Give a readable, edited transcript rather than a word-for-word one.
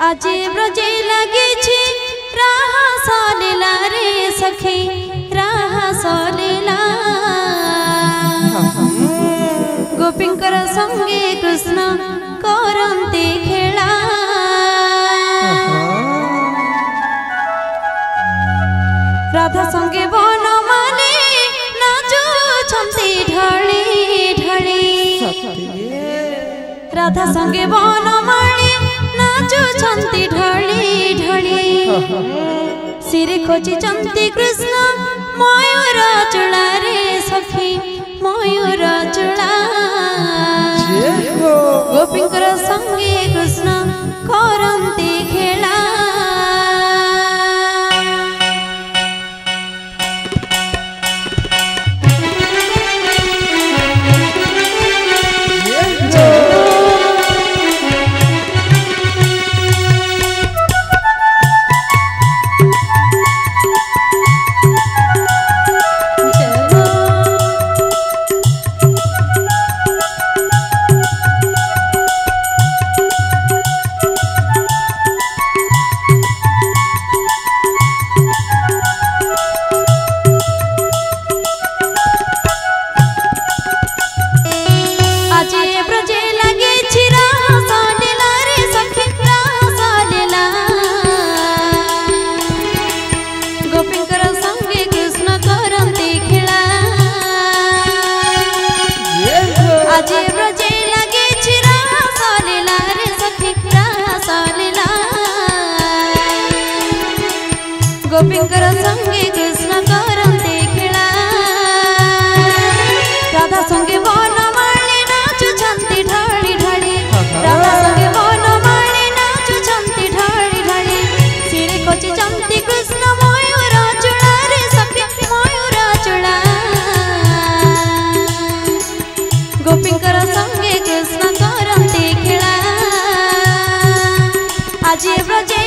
आज ब्रजे लगी राह सलीला रे सखी राह सलीला गोपींकर संगे कृष्ण करंती खेला राधा संगे बन माने नाचुछंती ढली ढली राधा संगे बन माने नाचुछंती ढली ढली सिरे खोजिचंती कृष्ण मयूर चूड़ा रे सखी मयूर चूड़ा गोपींकर संगे कृष्ण करंती खेला गोपींकर संगे कृष्ण करंती खेला राधा संगे बन माने नाचुछंती ढली ढली राधा संगे बन माने नाचुछंती ढली ढली सिरे खोजिचंती कृष्ण मयूर चूड़ा रे सखी मयूर चूड़ा गोपींकर संगे कृष्ण करंती खेला आज ब्रजे